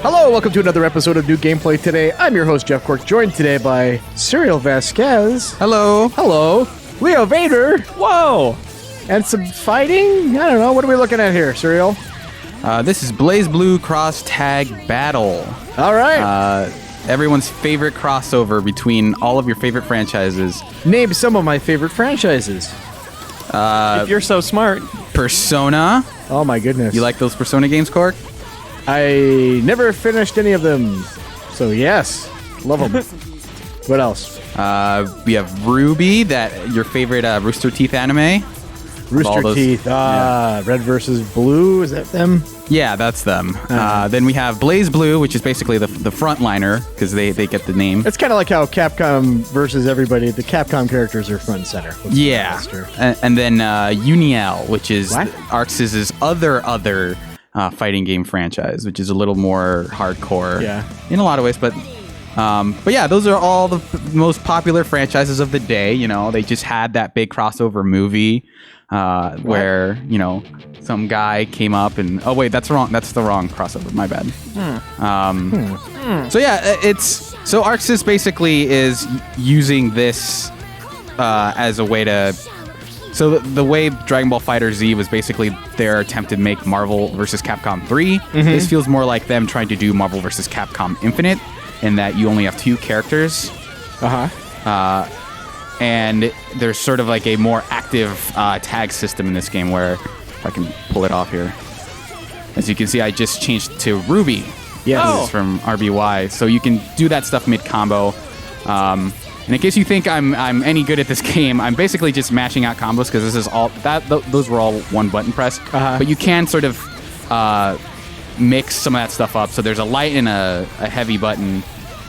Hello, welcome to another episode of New Gameplay Today. I'm your host, Jeff Cork, joined today by Suriel Vasquez. Hello. Hello. Leo Vader. Whoa. And some fighting? I don't know. What are we looking at here, Suriel? This is BlazBlue Cross Tag Battle. All right. Everyone's favorite crossover between all of your favorite franchises. Name some of my favorite franchises. If you're so smart. Persona. Oh, my goodness. You like those Persona games, Cork? I never finished any of them. So, yes. Love them. What else? We have Ruby, your favorite Rooster Teeth anime. Rooster Teeth. Red versus Blue. Is that them? Yeah, that's them. Then we have BlazBlue, which is basically the frontliner, because they get the name. It's kind of like how Capcom versus everybody, the Capcom characters are front and center. Yeah. And then Uniel, which is What? ArcSys' other fighting game franchise, which is a little more hardcore in a lot of ways. But yeah, those are all the most popular franchises of the day. You know, they just had that big crossover movie where, you know, some guy came up and, oh wait, that's wrong. That's the wrong crossover. My bad. So yeah, so ArcSys basically is using this as a way to. So the way Dragon Ball FighterZ was basically their attempt to make Marvel vs. Capcom 3. This feels more like them trying to do Marvel vs. Capcom Infinite, in that you only have two characters. And there's sort of like a more active tag system in this game where, if I can pull it off here. As you can see, I just changed to Ruby. Yes. This is from RBY. So you can do that stuff mid-combo. And in case you think I'm any good at this game, I'm basically just mashing out combos, because this is all those were all one button press. But you can sort of mix some of that stuff up. So there's a light and a heavy button.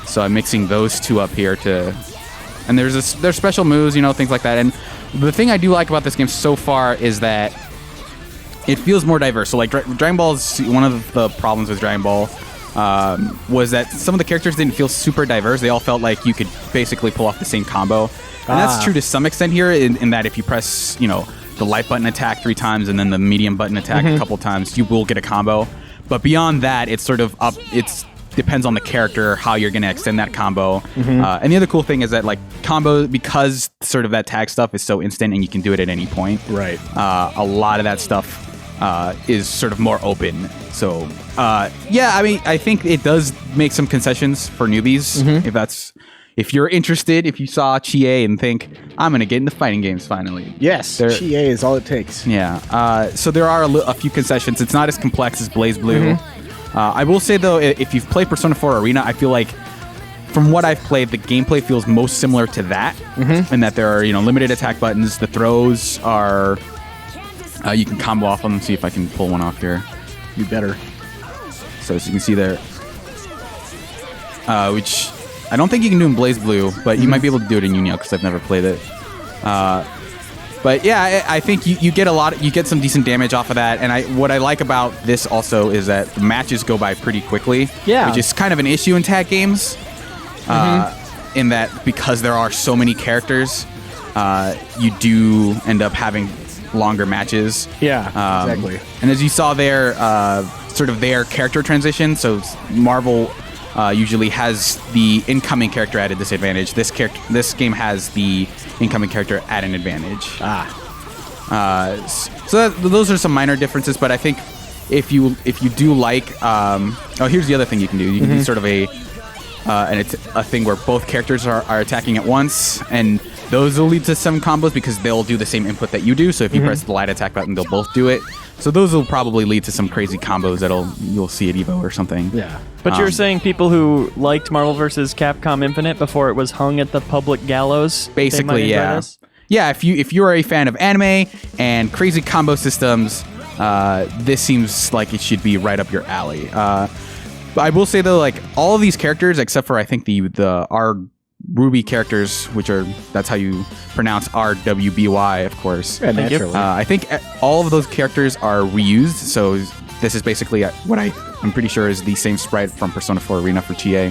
So I'm mixing those two up here and there's special moves, you know, things like that. And the thing I do like about this game so far is that it feels more diverse. So like Dragon Ball's one of the problems with Dragon Ball. Was that some of the characters didn't feel super diverse. They all felt like you could basically pull off the same combo. And that's true to some extent here, in that if you press, you know, the light button attack 3 times and then the medium button attack a couple times, you will get a combo. But beyond that, it's sort of depends on the character, how you're going to extend that combo. And the other cool thing is that, like, combo, because sort of that tag stuff is so instant and you can do it at any point. Right. A lot of that stuff is sort of more open. So, yeah, I mean, I think it does make some concessions for newbies. If you're interested, if you saw Chie and think, I'm going to get into fighting games finally. Yes, Chie is all it takes. Yeah. So there are a few concessions. It's not as complex as BlazBlue. I will say, though, if you've played Persona 4 Arena, I feel like, from what I've played, the gameplay feels most similar to that, in that there are, you know, limited attack buttons. The throws are, you can combo off them. See if I can pull one off here. You better. So as you can see there, which I don't think you can do in BlazBlue, but you might be able to do it in Uniel, because I've never played it. But yeah, I think you get you get some decent damage off of that. And what I like about this also is that the matches go by pretty quickly. Yeah. Which is kind of an issue in tag games. In that, because there are so many characters, you do end up having longer matches. Yeah, exactly. And as you saw there, sort of their character transition. So Marvel usually has the incoming character at a disadvantage. This game has the incoming character at an advantage. So those are some minor differences, but I think if you do like, here's the other thing you can do. You can do sort of a thing where both characters are attacking at once, and those will lead to some combos because they'll do the same input that you do. So if you press the light attack button, they'll both do it. So those will probably lead to some crazy combos you'll see at Evo or something. Yeah. But you're saying people who liked Marvel vs. Capcom Infinite before it was hung at the public gallows? Basically, yeah. Yeah, if you're a fan of anime and crazy combo systems, this seems like it should be right up your alley. But I will say, though, like, all of these characters, except for I think our Ruby characters, that's how you pronounce RWBY, of course. Yeah, naturally. I think all of those characters are reused, so this is basically what I'm pretty sure is the same sprite from Persona 4 Arena for Chie.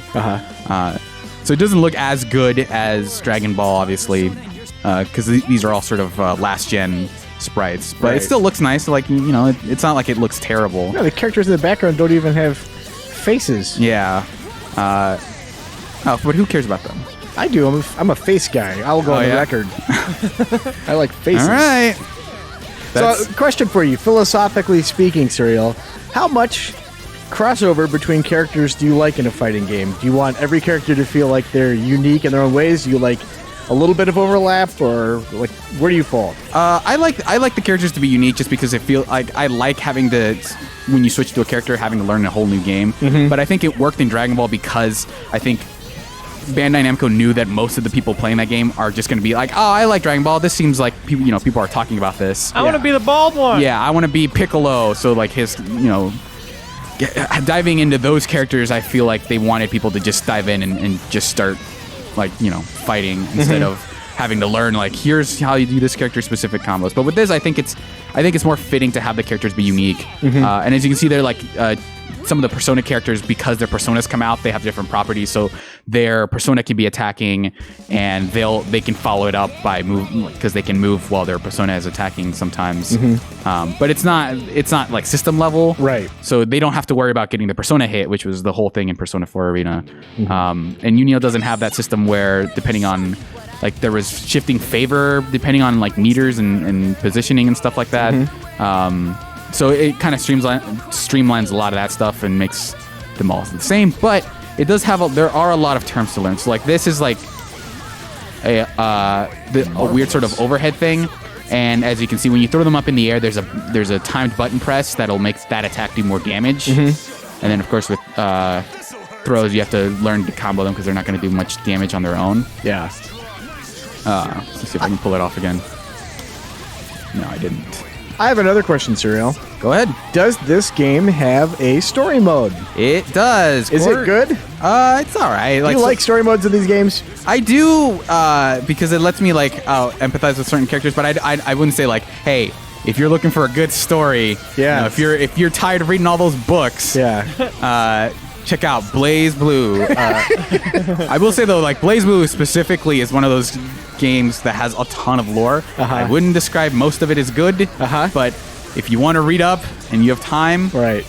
So it doesn't look as good as Dragon Ball, obviously, because these are all sort of last-gen sprites. But it still looks nice. Like, you know, it's not like it looks terrible. No, the characters in the background don't even have Faces. Yeah. But who cares about them? I do. I'm a face guy. I'll go on the record. I like faces. All right. So, question for you. Philosophically speaking, Suriel, how much crossover between characters do you like in a fighting game? Do you want every character to feel like they're unique in their own ways? Do you like a little bit of overlap, or like where do you fall? I like the characters to be unique, just because I like having to, when you switch to a character, having to learn a whole new game. But I think it worked in Dragon Ball because I think Bandai Namco knew that most of the people playing that game are just going to be like, oh, I like Dragon Ball. This seems like people are talking about this. I want to be the bald one. Yeah, I want to be Piccolo. So like his, diving into those characters, I feel like they wanted people to just dive in and just start fighting instead of having to learn like, here's how you do this character specific combos. But with this, I think it's more fitting to have the characters be unique. And as you can see, they're like some of the Persona characters, because their personas come out, they have different properties. So their persona can be attacking, and they can follow it up by move, because they can move while their persona is attacking sometimes. But it's not like system level, right? So they don't have to worry about getting the persona hit, which was the whole thing in Persona 4 Arena. And Unio doesn't have that system where, depending on like, there was shifting favor depending on like meters and positioning and stuff like that. So it kind of streamlines a lot of that stuff and makes them all the same. But it does have there are a lot of terms to learn. So like, this is like a weird sort of overhead thing. And as you can see, when you throw them up in the air, there's a timed button press that'll make that attack do more damage. And then of course with throws, you have to learn to combo them, because they're not going to do much damage on their own. Yeah. Let's see if I can pull it off again. No, I didn't. I have another question, Suriel. Go ahead. Does this game have a story mode? It does. Is it good? It's all right. Do you like story modes in these games? I do, because it lets me empathize with certain characters. But I wouldn't say like, hey, if you're looking for a good story, if you're tired of reading all those books, check out BlazBlue. I will say though, like, BlazBlue specifically is one of those games that has a ton of lore. I wouldn't describe most of it as good, but if you want to read up and you have time, right,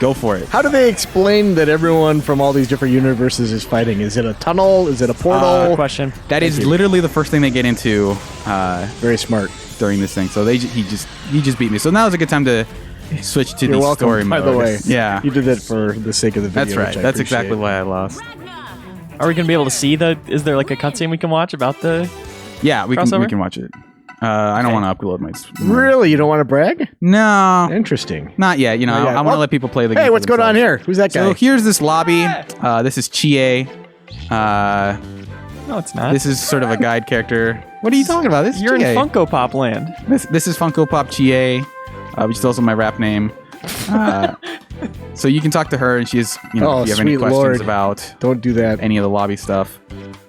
go for it. How do they explain that everyone from all these different universes is fighting? Is it a tunnel? Is it a portal? Question. That is literally the first thing they get into. Very smart. During this thing, so he just beat me. So now is a good time to switch to the story mode. By the way, yeah, you did that for the sake of the video. That's right. That's exactly why I lost. Are we gonna be able to see is there like a cutscene we can watch about the? Yeah, we can watch it. I don't want to upload my. Really, you don't want to brag? No. Interesting. Not yet. I want to let people play the game. Hey, what's going on here? Who's that guy? So here's this lobby. This is Chie. No, it's not. This is sort of a guide character. What are you talking about? You're in Funko Pop land. This is Funko Pop Chie, which is also my rap name. So you can talk to her, and she's, if you have any questions about don't do that, any of the lobby stuff.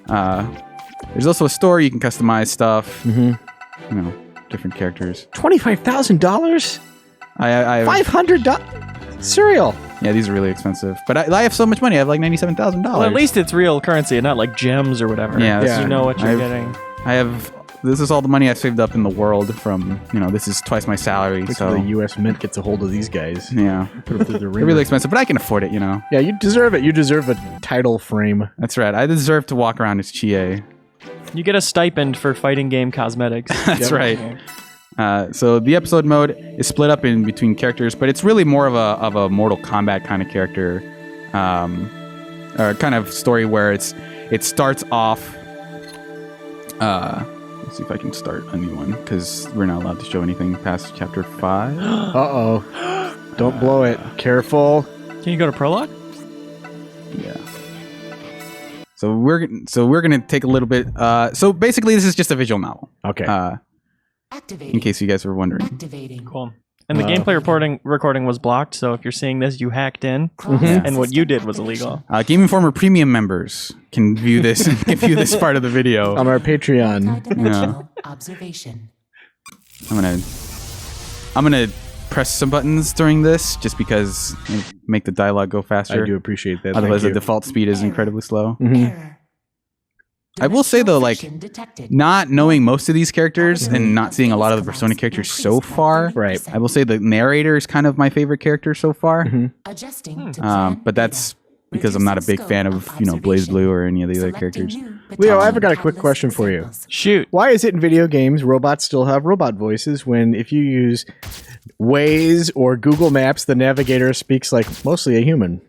There's also a store you can customize stuff. Different characters. $25,000. I have $500. Suriel. Yeah, these are really expensive. But I have so much money. I have like $97,000. Well, at least it's real currency and not like gems or whatever. Yeah, you know what you're getting. This is all the money I've saved up in the world from, this is twice my salary. So the U.S. Mint gets a hold of these guys. Yeah. They're really expensive, but I can afford it, Yeah, you deserve it. You deserve a title frame. That's right. I deserve to walk around as Chie. You get a stipend for fighting game cosmetics. That's right. So the episode mode is split up in between characters, but it's really more of a Mortal Kombat kind of character, or kind of story where it starts off. Let's see if I can start a new one, because we're not allowed to show anything past chapter 5. Uh-oh. Don't blow it. Careful. Can you go to prologue? Yeah. So we're gonna take a little bit. So basically, this is just a visual novel. Okay. In case you guys were wondering. Cool. And the gameplay recording was blocked, so if you're seeing this, you hacked in, and what you did was illegal. Game Informer Premium members can view this part of the video on our Patreon. Yeah. Observation. I'm gonna press some buttons during this, just because make the dialogue go faster. I do appreciate that. Otherwise, the default speed is incredibly slow. Error. I will say though, like, not knowing most of these characters and not seeing a lot of the Persona characters so far, Right. I will say the narrator is kind of my favorite character so far. But that's because I'm not a big fan of, BlazBlue or any of the other characters. Leo, I've got a quick question for you. Shoot. Why is it in video games robots still have robot voices when if you use Waze or Google Maps, the navigator speaks like mostly a human?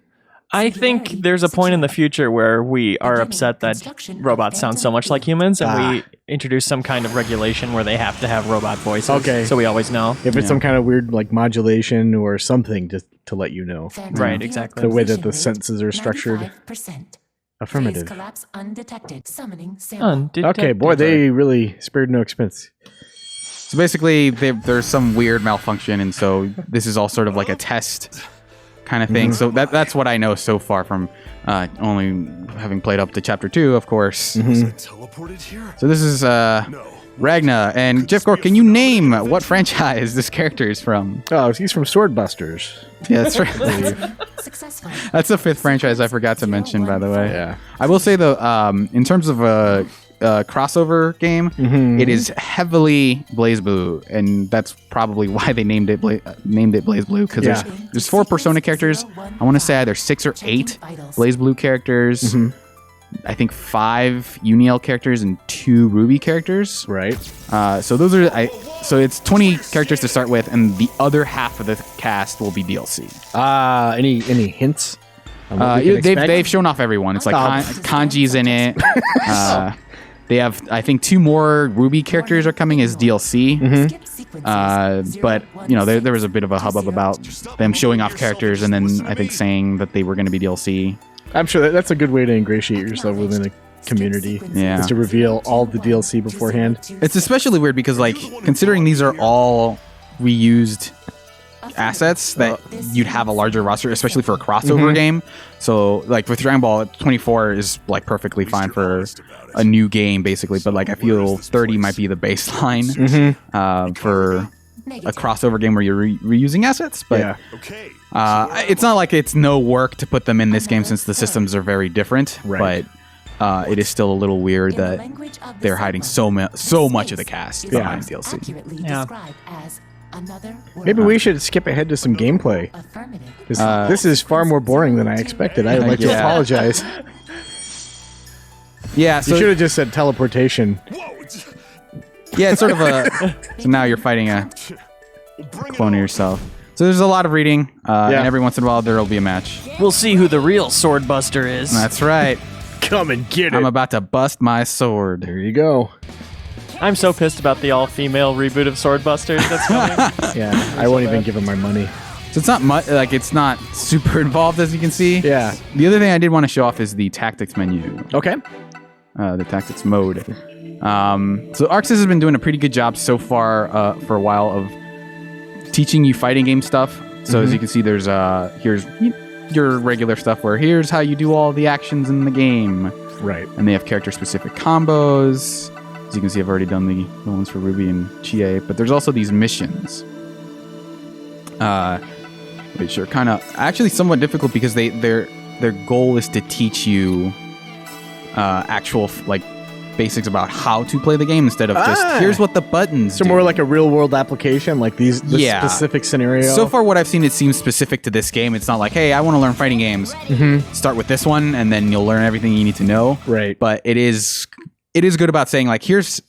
I think there's a point in the future where we are upset that robots sound so much like humans, and we introduce some kind of regulation where they have to have robot voices. Okay. So we always know. If it's some kind of weird like modulation or something to let you know. Right, exactly. The way that the sentences are structured. Affirmative. Undetected. Okay, boy, they really spared no expense. So basically, there's some weird malfunction, and so this is all sort of like a test kind of thing. So that's what I know so far from only having played up to Chapter 2, of course. Teleported here? So this is Ragna. And Jeff Gore, can you name what franchise this character is from? Oh, he's from Swordbusters. Yeah, that's right. That's the fifth franchise I forgot to mention, by the way. Yeah. I will say, though, in terms of a crossover game, it is heavily BlazBlue, and that's probably why they named it BlazBlue, because there's 4 Persona characters. I want to say either 6 or 8 BlazBlue characters. I think 5 Uniel characters and 2 Ruby characters. Right. So those are so it's 20 characters to start with, and the other half of the cast will be DLC. Any hints? on what we can expect? They've shown off everyone. It's like Kanji's in it. They have, I think, 2 more Ruby characters are coming as DLC. But there was a bit of a hubbub about them showing off characters and then I think saying that they were going to be DLC. I'm sure that's a good way to ingratiate yourself within a community. Yeah. Is to reveal all the DLC beforehand. It's especially weird because, like, considering these are all reused assets, that you'd have a larger roster, especially for a crossover game. So, like, with Dragon Ball, 24 is, like, perfectly fine for a new game, basically. But, like, I feel 30 might be the baseline for a crossover game where you're reusing assets. But it's not like it's no work to put them in this game since the systems are very different. Right. But it is still a little weird that they're hiding so much of the cast behind DLC. Yeah. Maybe we should skip ahead to some gameplay. This is far more boring than I expected. I would like to apologize. Yeah, You so should have just said teleportation. yeah, it's sort of a. So now you're fighting a clone of yourself. So there's a lot of reading, and every once in a while there will be a match. We'll see who the real sword buster is. That's right. Come and get it. I'm about to bust my sword. There you go. I'm so pissed about the all-female reboot of Swordbusters that's coming. Yeah, I won't even give him my money. So it's not much, like it's not super involved as you can see. Yeah. The other thing I did want to show off is the tactics menu. Okay. The tactics mode. So ArcSys has been doing a pretty good job so far for a while of teaching you fighting game stuff. So as you can see, there's here's your regular stuff where here's how you do all the actions in the game. Right. And they have character-specific combos. As you can see, I've already done the ones for Ruby and Chie, but there's also these missions, which are kind of actually somewhat difficult because their goal is to teach you actual basics about how to play the game instead of just here's what the buttons So do. more like a real-world application, like this specific scenario. So far, what I've seen, it seems specific to this game. It's not like, hey, I want to learn fighting games. Start with this one, and then you'll learn everything you need to know. Right. But it is good about saying, like, here's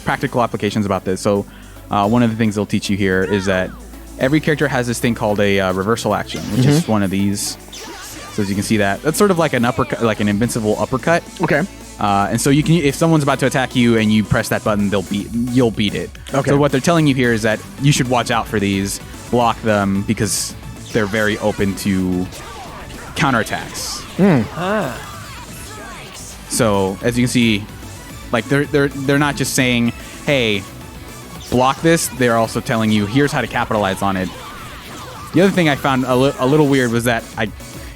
practical applications about this. So one of the things they'll teach you here is that every character has this thing called a reversal action, which is one of these. So as you can see that's sort of like an uppercut, like an invincible uppercut. Okay. And so you can, if someone's about to attack you and you press that button, you'll beat it. Okay. So what they're telling you here is that you should watch out for these, block them because they're very open to counterattacks. So as you can see, like they're not just saying, hey, block this. They're also telling you here's how to capitalize on it. The other thing I found a little weird was that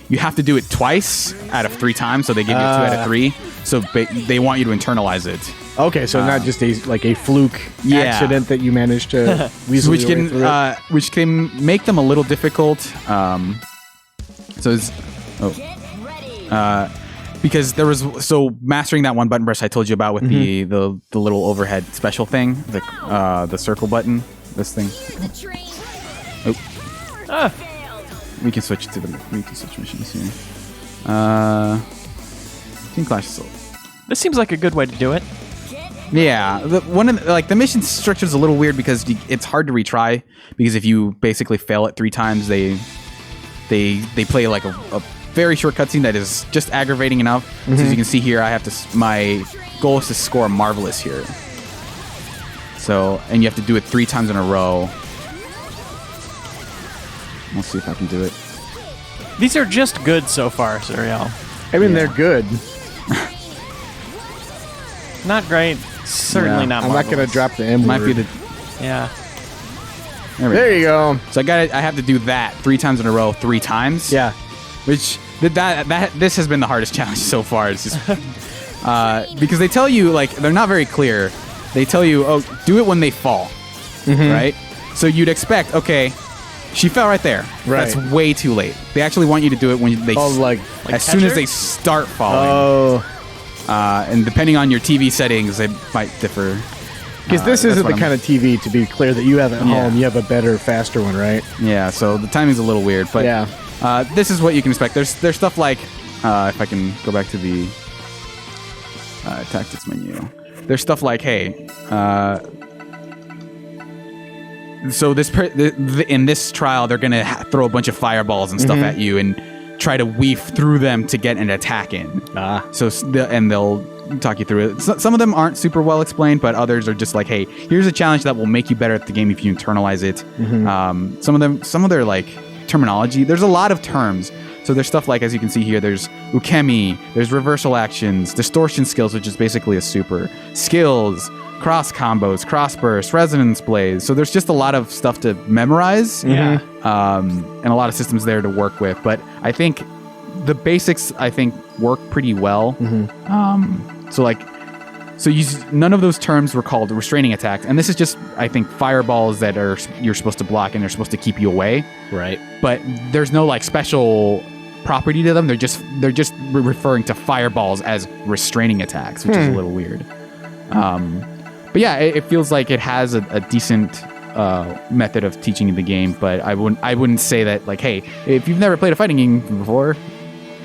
you have to do it twice out of 3 times, so they give you 2 out of 3. So they want you to internalize it. Okay, so not just a fluke accident that you managed to weasel your way through it. Which can make them a little because there was mastering that one button press I told you about with the little overhead special thing, the circle button, this thing. We can switch missions here. Team Clash Assault. This seems like a good way to do it. Yeah, the mission structure is a little weird because it's hard to retry, because if you basically fail it 3 times, they play like a very short cutscene that is just aggravating enough. So as you can see here, my goal is to score Marvelous here. So, and you have to do it 3 times in a row. We'll see if I can do it. These are just good so far, Suriel. I mean, they're good. Not great. Certainly not. I'm not going to drop the M word. Might be the. Yeah. There you go. So I have to do that 3 times in a row, 3 times. Yeah. Which this has been the hardest challenge so far. It's just because they tell you, like, they're not very clear. They tell you, oh, do it when they fall, right? So you'd expect, okay, she fell right there. Right. That's way too late. They actually want you to do it when they as soon as they start falling. Oh. And depending on your TV settings, they might differ. Because this isn't the kind of TV, to be clear, that you have at home. You have a better, faster one, right? Yeah, so the timing's a little weird. But this is what you can expect. There's stuff like, if I can go back to the tactics menu. There's stuff like, hey, so in this trial, they're going to throw a bunch of fireballs and stuff at you and try to weave through them to get an attack in. And they'll talk you through it. Some of them aren't super well explained, but others are just like, hey, here's a challenge that will make you better at the game if you internalize it. Some of their like terminology, there's a lot of terms. So there's stuff like, as you can see here, there's ukemi, there's reversal actions, distortion skills, which is basically a super, skills, cross combos, cross burst, resonance blaze. So there's just a lot of stuff to memorize. And a lot of systems there to work with. But I think the basics, work pretty well. None of those terms were called restraining attacks, and this is just, I think, fireballs that you're supposed to block and they're supposed to keep you away. Right. But there's no like special property to them. They're just referring to fireballs as restraining attacks, which is a little weird. But yeah, it feels like it has a decent method of teaching the game, but I wouldn't say that like, hey, if you've never played a fighting game before,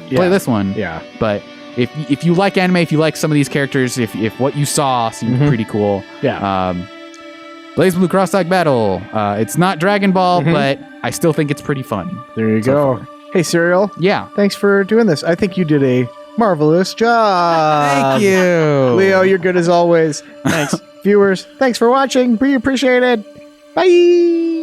play this one. Yeah. But if you like anime, if you like some of these characters, if what you saw seemed pretty cool, BlazBlue Cross-Tag Battle. It's not Dragon Ball, but I still think it's pretty fun. There you go. Far. Hey, Suriel. Yeah. Thanks for doing this. I think you did a marvelous job. Thank you. Leo, you're good as always. Thanks. Viewers, thanks for watching. We appreciate it. Bye.